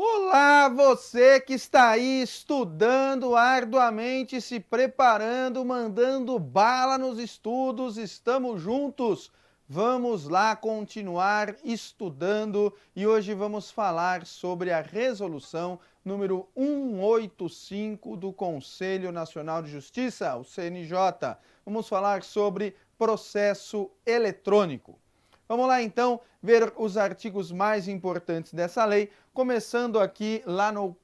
Olá, você que está aí estudando arduamente, se preparando, mandando bala nos estudos, estamos juntos. Vamos lá continuar estudando e hoje vamos falar sobre a resolução número 185 do Conselho Nacional de Justiça, o CNJ. Vamos falar sobre processo eletrônico. Vamos lá então ver os artigos mais importantes dessa lei, começando aqui lá no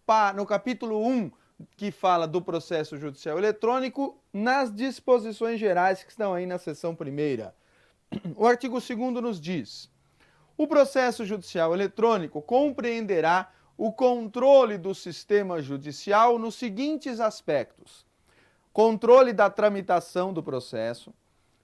capítulo 1, que fala do processo judicial eletrônico, nas disposições gerais que estão aí na seção primeira. O artigo 2º nos diz: o processo judicial eletrônico compreenderá o controle do sistema judicial nos seguintes aspectos: controle da tramitação do processo,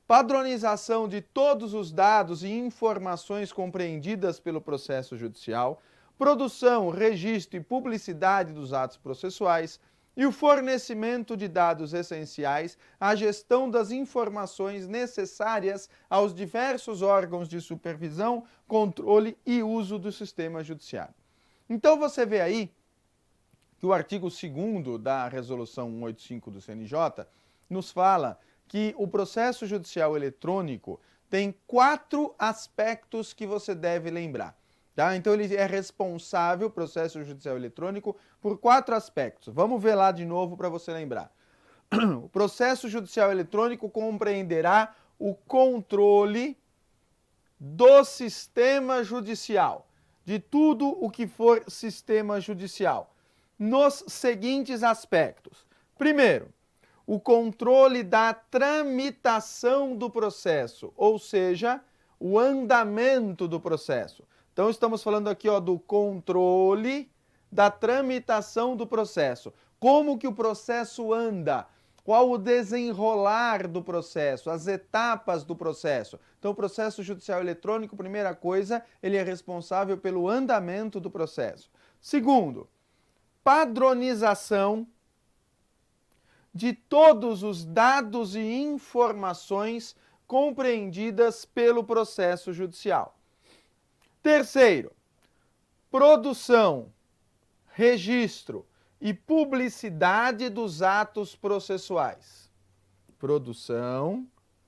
padronização de todos os dados e informações compreendidas pelo processo judicial, produção, registro e publicidade dos atos processuais e o fornecimento de dados essenciais à gestão das informações necessárias aos diversos órgãos de supervisão, controle e uso do sistema judiciário. Então você vê aí que o artigo 2º da resolução 185 do CNJ nos fala que o processo judicial eletrônico tem 4 aspectos que você deve lembrar. Tá? Então ele é responsável, o processo judicial eletrônico, por 4 aspectos. Vamos ver lá de novo para você lembrar. O processo judicial eletrônico compreenderá o controle do sistema judicial, de tudo o que for sistema judicial, nos seguintes aspectos. Primeiro, o controle da tramitação do processo, ou seja, o andamento do processo. Então estamos falando aqui do controle da tramitação do processo. Como que o processo anda? Qual o desenrolar do processo, as etapas do processo. Então o processo judicial eletrônico, primeira coisa, ele é responsável pelo andamento do processo. Segundo, padronização de todos os dados e informações compreendidas pelo processo judicial. Terceiro, produção, registro e publicidade dos atos processuais. Produção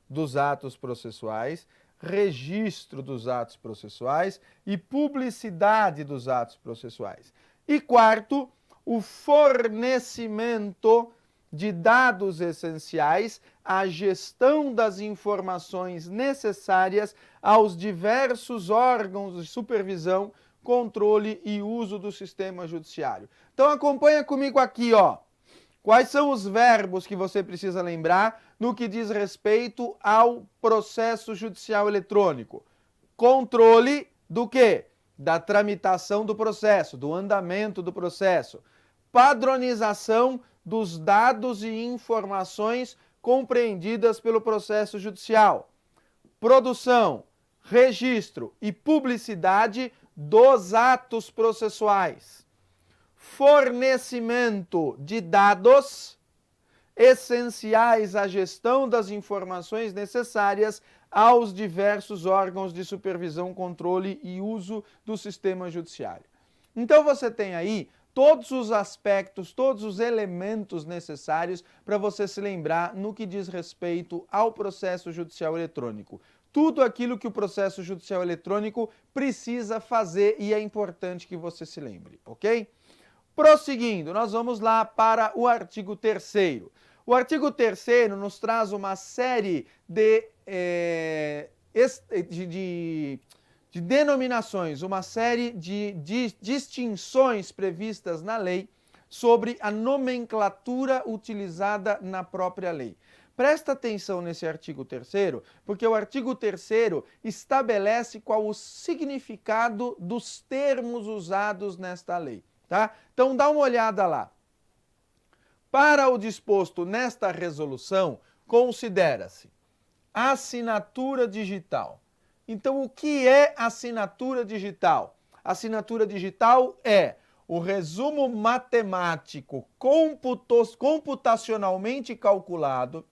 dos atos processuais, registro dos atos processuais e publicidade dos atos processuais. E quarto, o fornecimento de dados essenciais à gestão das informações necessárias aos diversos órgãos de supervisão, controle e uso do sistema judiciário. Então acompanha comigo aqui, Quais são os verbos que você precisa lembrar no que diz respeito ao processo judicial eletrônico? Controle do quê? Da tramitação do processo, do andamento do processo. Padronização dos dados e informações compreendidas pelo processo judicial. Produção, registro e publicidade dos atos processuais. Fornecimento de dados essenciais à gestão das informações necessárias aos diversos órgãos de supervisão, controle e uso do sistema judiciário. Então você tem aí todos os aspectos, todos os elementos necessários para você se lembrar no que diz respeito ao processo judicial eletrônico. Tudo aquilo que o processo judicial eletrônico precisa fazer e é importante que você se lembre, ok? Prosseguindo, nós vamos lá para o artigo 3º. O artigo 3º nos traz uma série de denominações, uma série de distinções previstas na lei sobre a nomenclatura utilizada na própria lei. Presta atenção nesse artigo 3º, porque o artigo 3º estabelece qual o significado dos termos usados nesta lei. Tá? Então dá uma olhada lá. Para o disposto nesta resolução, considera-se assinatura digital. Então, o que é assinatura digital? Assinatura digital é o resumo matemático computacionalmente calculado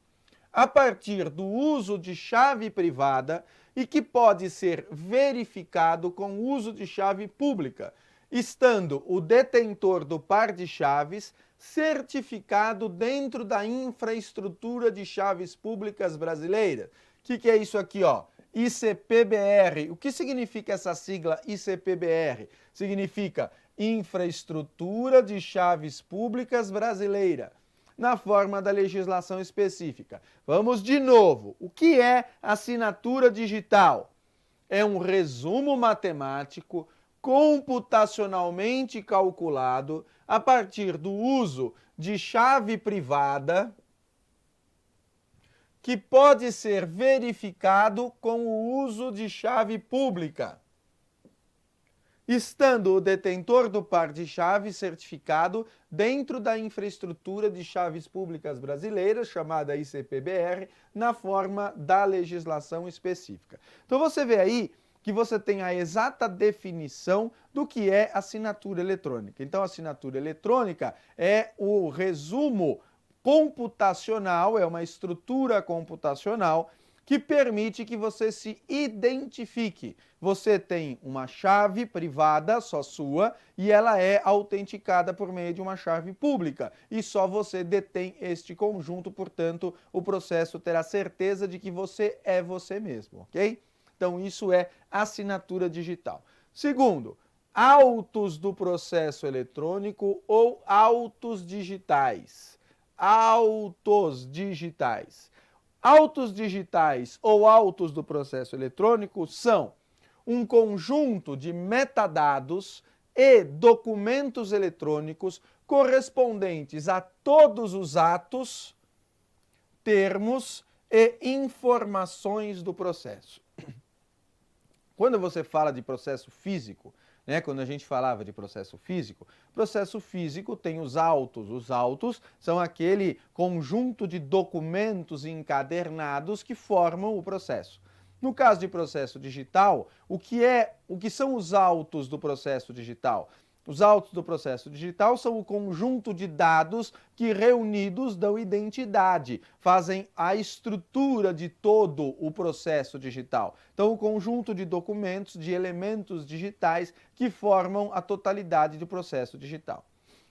a partir do uso de chave privada e que pode ser verificado com o uso de chave pública. estando o detentor do par de chaves certificado dentro da infraestrutura de chaves públicas brasileira. O que é isso aqui, ó? ICPBR. O que significa essa sigla ICPBR? Significa Infraestrutura de Chaves Públicas Brasileira, na forma da legislação específica. Vamos de novo. O que é assinatura digital? É um resumo matemático computacionalmente calculado a partir do uso de chave privada que pode ser verificado com o uso de chave pública, estando o detentor do par de chaves certificado dentro da infraestrutura de chaves públicas brasileiras, chamada ICPBR, na forma da legislação específica. Então você vê aí que você tem a exata definição do que é assinatura eletrônica. Então, a assinatura eletrônica é o resumo computacional, é uma estrutura computacional que permite que você se identifique. Você tem uma chave privada, só sua, e ela é autenticada por meio de uma chave pública. E só você detém este conjunto, portanto, o processo terá certeza de que você é você mesmo, ok? Então, isso é assinatura digital. Segundo, autos do processo eletrônico ou autos digitais. Autos digitais. Autos digitais ou autos do processo eletrônico são um conjunto de metadados e documentos eletrônicos correspondentes a todos os atos, termos e informações do processo. Quando você fala de processo físico, quando a gente falava de processo físico tem os autos. Os autos são aquele conjunto de documentos encadernados que formam o processo. No caso de processo digital, o que são os autos do processo digital? Os autos do processo digital são o conjunto de dados que reunidos dão identidade, fazem a estrutura de todo o processo digital. Então, o conjunto de documentos, de elementos digitais que formam a totalidade do processo digital.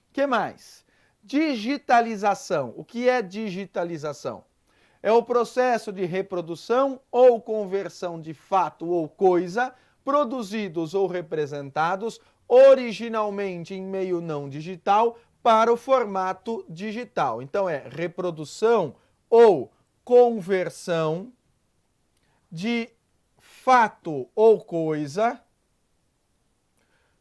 O que mais? Digitalização. O que é digitalização? É o processo de reprodução ou conversão de fato ou coisa, produzidos ou representados originalmente em meio não digital para o formato digital. Então é reprodução ou conversão de fato ou coisa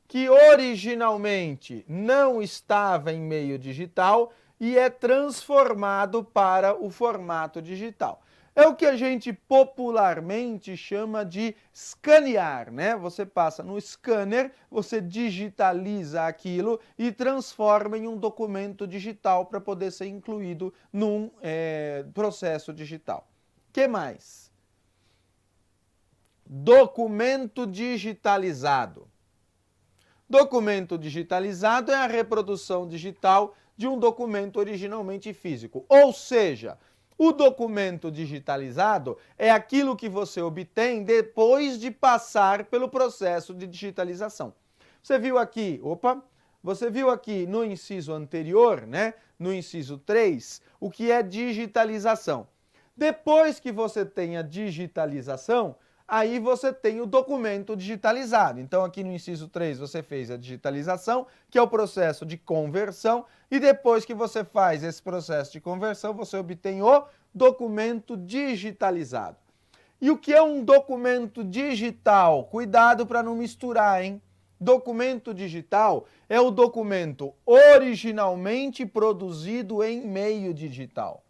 que originalmente não estava em meio digital e é transformado para o formato digital. É o que a gente popularmente chama de escanear, né? Você passa no scanner, você digitaliza aquilo e transforma em um documento digital para poder ser incluído num processo digital. O que mais? Documento digitalizado. Documento digitalizado é a reprodução digital de um documento originalmente físico, ou seja, o documento digitalizado é aquilo que você obtém depois de passar pelo processo de digitalização. Você viu aqui no inciso anterior, no inciso 3, o que é digitalização. Depois que você tem a digitalização, aí você tem o documento digitalizado. Então, aqui no inciso 3, você fez a digitalização, que é o processo de conversão, e depois que você faz esse processo de conversão, você obtém o documento digitalizado. E o que é um documento digital? Cuidado para não misturar, hein? Documento digital é o documento originalmente produzido em meio digital.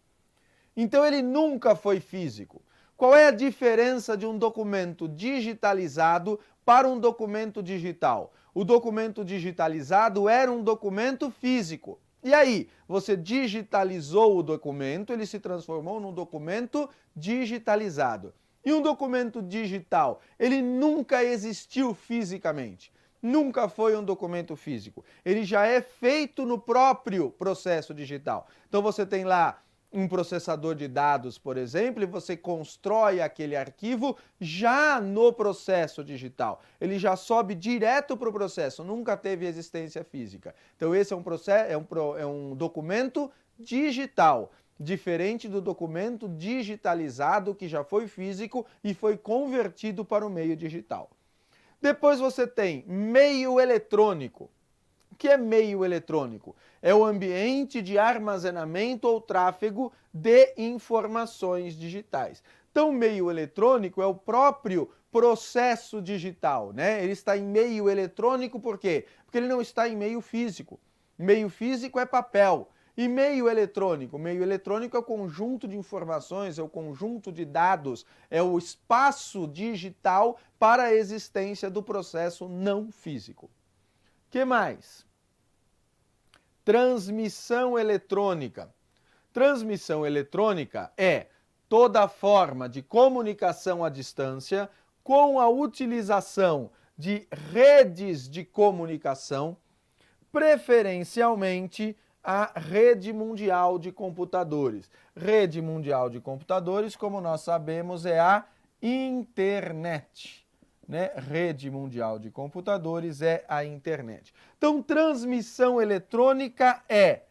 Então, ele nunca foi físico. Qual é a diferença de um documento digitalizado para um documento digital? O documento digitalizado era um documento físico. E aí, você digitalizou o documento, ele se transformou num documento digitalizado. E um documento digital, ele nunca existiu fisicamente. Nunca foi um documento físico. Ele já é feito no próprio processo digital. Então você tem lá um processador de dados, por exemplo, e você constrói aquele arquivo já no processo digital. Ele já sobe direto para o processo, nunca teve existência física. Então esse é um processo, é um documento digital, diferente do documento digitalizado que já foi físico e foi convertido para o meio digital. Depois você tem meio eletrônico. O que é meio eletrônico? É o ambiente de armazenamento ou tráfego de informações digitais. Então, meio eletrônico é o próprio processo digital, né? Ele está em meio eletrônico por quê? Porque ele não está em meio físico. Meio físico é papel. E meio eletrônico? Meio eletrônico é o conjunto de informações, é o conjunto de dados, é o espaço digital para a existência do processo não físico. O que mais? Transmissão eletrônica. Transmissão eletrônica é toda forma de comunicação à distância com a utilização de redes de comunicação, preferencialmente a rede mundial de computadores. Rede mundial de computadores, como nós sabemos, é a internet. Né? Rede mundial de computadores é a internet. Então, transmissão eletrônica é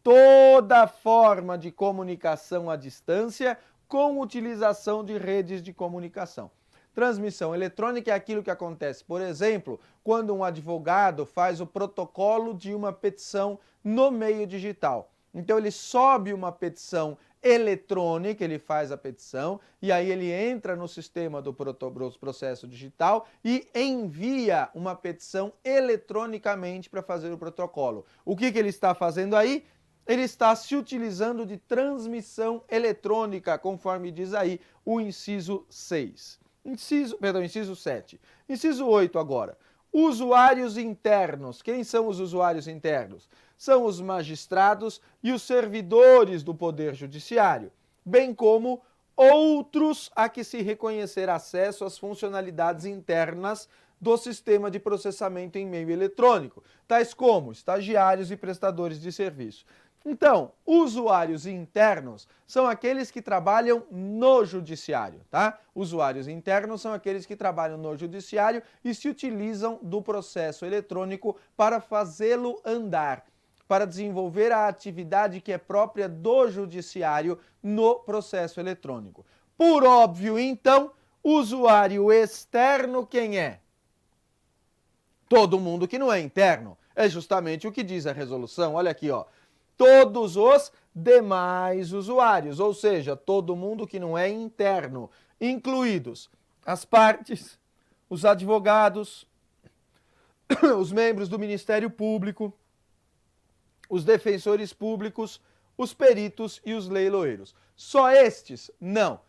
toda forma de comunicação à distância com utilização de redes de comunicação. Transmissão eletrônica é aquilo que acontece, por exemplo, quando um advogado faz o protocolo de uma petição no meio digital. Então, ele sobe uma petição eletrônica, ele faz a petição e aí ele entra no sistema do processo digital e envia uma petição eletronicamente para fazer o protocolo. O que ele está fazendo aí? Ele está se utilizando de transmissão eletrônica, conforme diz aí o inciso 6. Inciso 7. Inciso 8 agora. Usuários internos. Quem são os usuários internos? São os magistrados e os servidores do Poder Judiciário, bem como outros a que se reconhecer acesso às funcionalidades internas do sistema de processamento em meio eletrônico, tais como estagiários e prestadores de serviço. Então, usuários internos são aqueles que trabalham no judiciário, tá? Usuários internos são aqueles que trabalham no judiciário e se utilizam do processo eletrônico para fazê-lo andar, para desenvolver a atividade que é própria do judiciário no processo eletrônico. Por óbvio, então, usuário externo quem é? Todo mundo que não é interno. É justamente o que diz a resolução. Olha aqui, ó. Todos os demais usuários, ou seja, todo mundo que não é interno, incluídos as partes, os advogados, os membros do Ministério Público, os defensores públicos, os peritos e os leiloeiros. Só estes? Não.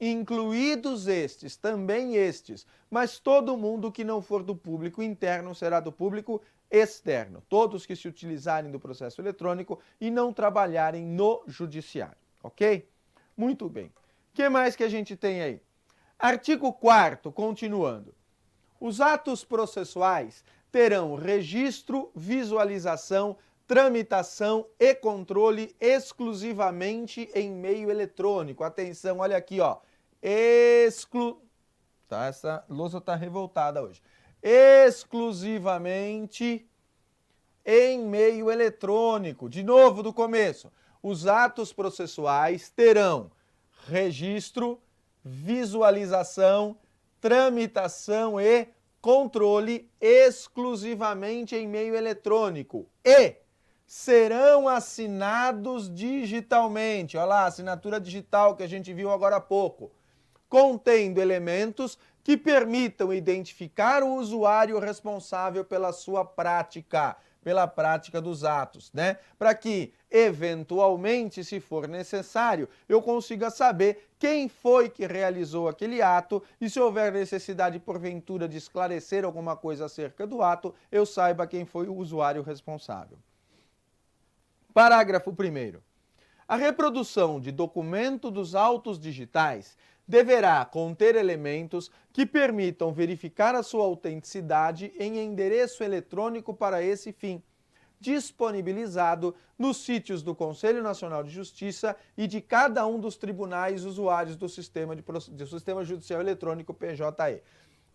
Incluídos estes, também estes, mas todo mundo que não for do público interno será do público externo. Todos que se utilizarem do processo eletrônico e não trabalharem no judiciário, ok? Muito bem. O que mais que a gente tem aí? Artigo 4º, continuando. Os atos processuais terão registro, visualização, tramitação e controle exclusivamente em meio eletrônico. Atenção, olha aqui, ó. Tá, essa louça tá revoltada hoje. Exclusivamente em meio eletrônico. De novo, do começo. Os atos processuais terão registro, visualização, tramitação e controle exclusivamente em meio eletrônico e serão assinados digitalmente. Olha lá, assinatura digital que a gente viu agora há pouco, contendo elementos que permitam identificar o usuário responsável pela sua prática, pela prática dos atos, né? Para que, eventualmente, se for necessário, eu consiga saber quem foi que realizou aquele ato e se houver necessidade, porventura, de esclarecer alguma coisa acerca do ato, eu saiba quem foi o usuário responsável. Parágrafo 1º. A reprodução de documento dos autos digitais deverá conter elementos que permitam verificar a sua autenticidade em endereço eletrônico para esse fim, disponibilizado nos sítios do Conselho Nacional de Justiça e de cada um dos tribunais usuários do Sistema Judicial Eletrônico PJE.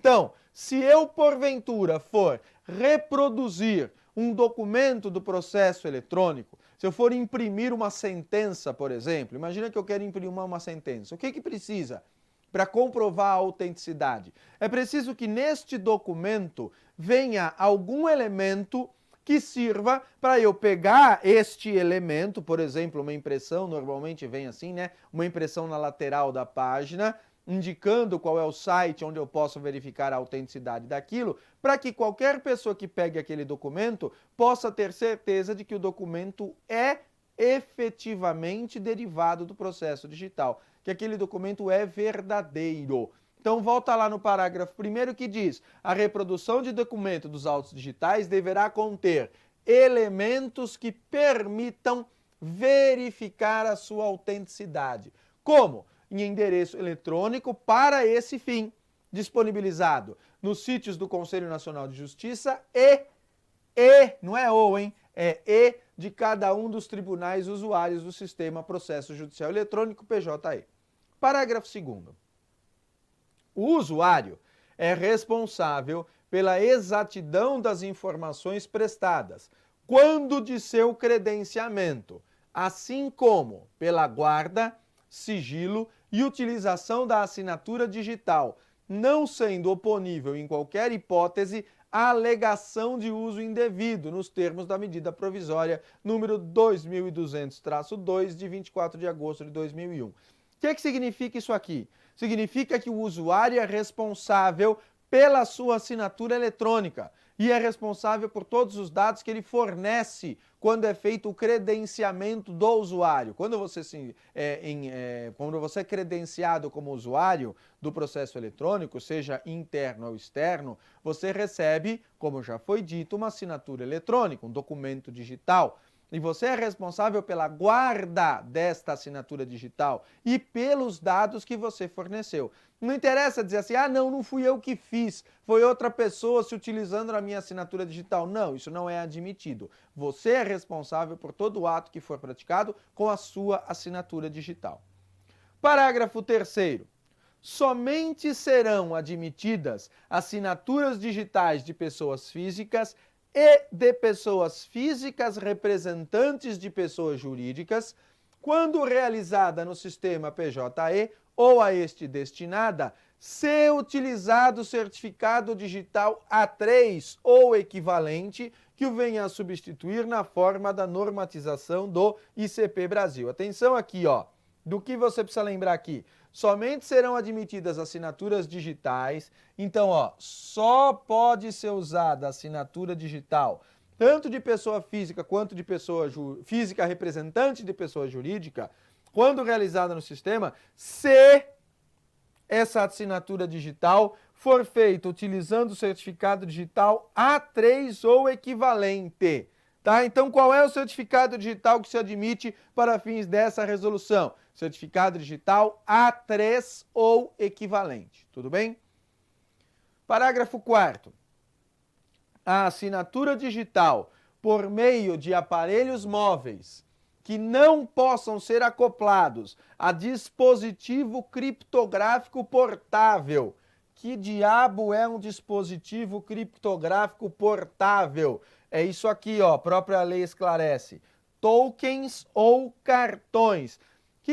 Então, se eu, porventura, for reproduzir um documento do processo eletrônico, se eu for imprimir uma sentença, por exemplo, imagina que eu quero imprimir uma sentença, o que precisa para comprovar a autenticidade? É preciso que neste documento venha algum elemento que sirva para eu pegar este elemento, por exemplo, uma impressão, normalmente vem assim, né? Uma impressão na lateral da página, indicando qual é o site onde eu posso verificar a autenticidade daquilo, para que qualquer pessoa que pegue aquele documento possa ter certeza de que o documento é efetivamente derivado do processo digital, que aquele documento é verdadeiro. Então volta lá no parágrafo 1º que diz: a reprodução de documento dos autos digitais deverá conter elementos que permitam verificar a sua autenticidade. Como? Em endereço eletrônico para esse fim, disponibilizado nos sítios do Conselho Nacional de Justiça não é ou, hein? É de cada um dos tribunais usuários do Sistema Processo Judicial Eletrônico, PJE. Parágrafo 2º. O usuário é responsável pela exatidão das informações prestadas, quando de seu credenciamento, assim como pela guarda, sigilo e utilização da assinatura digital, não sendo oponível em qualquer hipótese a alegação de uso indevido nos termos da medida provisória número 2200-2 de 24 de agosto de 2001. O que significa isso aqui? Significa que o usuário é responsável pela sua assinatura eletrônica e é responsável por todos os dados que ele fornece quando é feito o credenciamento do usuário. Quando você é credenciado como usuário do processo eletrônico, seja interno ou externo, você recebe, como já foi dito, uma assinatura eletrônica, um documento digital. E você é responsável pela guarda desta assinatura digital e pelos dados que você forneceu. Não interessa dizer assim, não fui eu que fiz, foi outra pessoa se utilizando a minha assinatura digital. Não, isso não é admitido. Você é responsável por todo o ato que for praticado com a sua assinatura digital. Parágrafo 3º. Somente serão admitidas assinaturas digitais de pessoas físicas e de pessoas físicas representantes de pessoas jurídicas, quando realizada no sistema PJE ou a este destinada, se utilizado certificado digital A3 ou equivalente, que o venha a substituir na forma da normatização do ICP Brasil. Atenção aqui, do que você precisa lembrar aqui. Somente serão admitidas assinaturas digitais. Então, só pode ser usada a assinatura digital, tanto de pessoa física quanto de pessoa física representante de pessoa jurídica, quando realizada no sistema, se essa assinatura digital for feita utilizando o certificado digital A3 ou equivalente. Tá? Então, qual é o certificado digital que se admite para fins dessa resolução? Certificado digital A3 ou equivalente. Tudo bem? Parágrafo 4º. A assinatura digital por meio de aparelhos móveis que não possam ser acoplados a dispositivo criptográfico portável. Que diabo é um dispositivo criptográfico portável? É isso aqui, a própria lei esclarece. Tokens ou cartões. O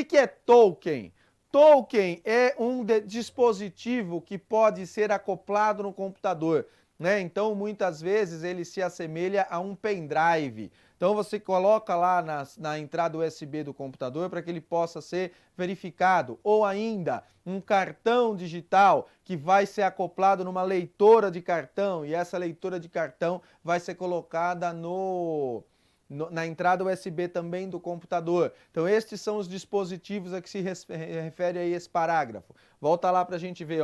que é token? Token é um dispositivo que pode ser acoplado no computador, né? Então, muitas vezes, ele se assemelha a um pendrive. Então, você coloca lá na entrada USB do computador para que ele possa ser verificado. Ou ainda, um cartão digital que vai ser acoplado numa leitora de cartão e essa leitora de cartão vai ser colocada na entrada USB também do computador. Então, estes são os dispositivos a que se refere aí esse parágrafo. Volta lá para a gente ver,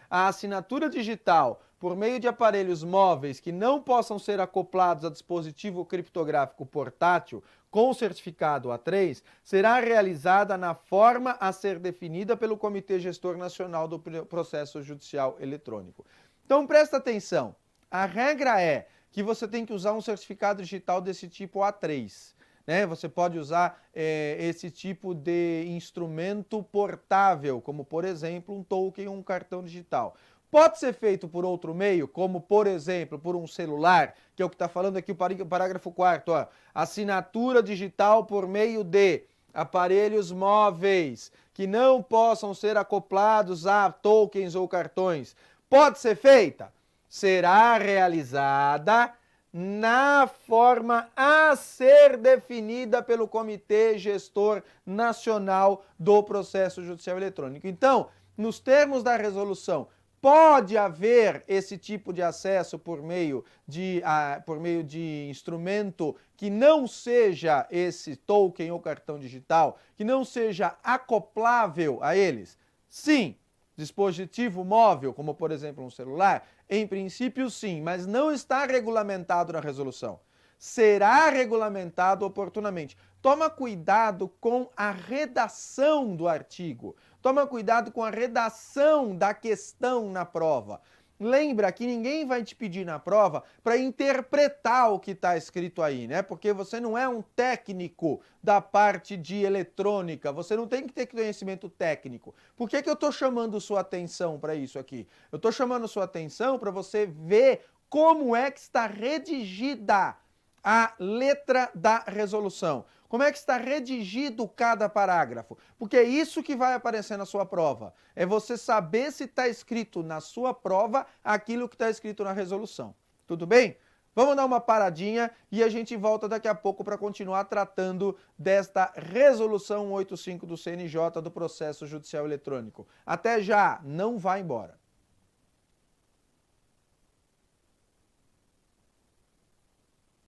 A assinatura digital por meio de aparelhos móveis que não possam ser acoplados a dispositivo criptográfico portátil com certificado A3 será realizada na forma a ser definida pelo Comitê Gestor Nacional do Processo Judicial Eletrônico. Então, presta atenção. A regra é que você tem que usar um certificado digital desse tipo A3. Né? Você pode usar esse tipo de instrumento portável, como por exemplo um token ou um cartão digital. Pode ser feito por outro meio, como por exemplo por um celular, que é o que está falando aqui o parágrafo 4º, ó, assinatura digital por meio de aparelhos móveis que não possam ser acoplados a tokens ou cartões. Pode ser feita? Será realizada na forma a ser definida pelo Comitê Gestor Nacional do Processo Judicial Eletrônico. Então, nos termos da resolução, pode haver esse tipo de acesso por meio de instrumento que não seja esse token ou cartão digital, que não seja acoplável a eles? Sim. Dispositivo móvel, como por exemplo um celular, em princípio sim, mas não está regulamentado na resolução. Será regulamentado oportunamente. Toma cuidado com a redação do artigo. Toma cuidado com a redação da questão na prova. Lembra que ninguém vai te pedir na prova para interpretar o que está escrito aí, né? Porque você não é um técnico da parte de eletrônica, você não tem que ter conhecimento técnico. Por que eu estou chamando sua atenção para isso aqui? Eu estou chamando sua atenção para você ver como é que está redigida a letra da resolução. Como é que está redigido cada parágrafo? Porque é isso que vai aparecer na sua prova. É você saber se está escrito na sua prova aquilo que está escrito na resolução. Tudo bem? Vamos dar uma paradinha e a gente volta daqui a pouco para continuar tratando desta resolução 185 do CNJ do processo judicial eletrônico. Até já, não vá embora.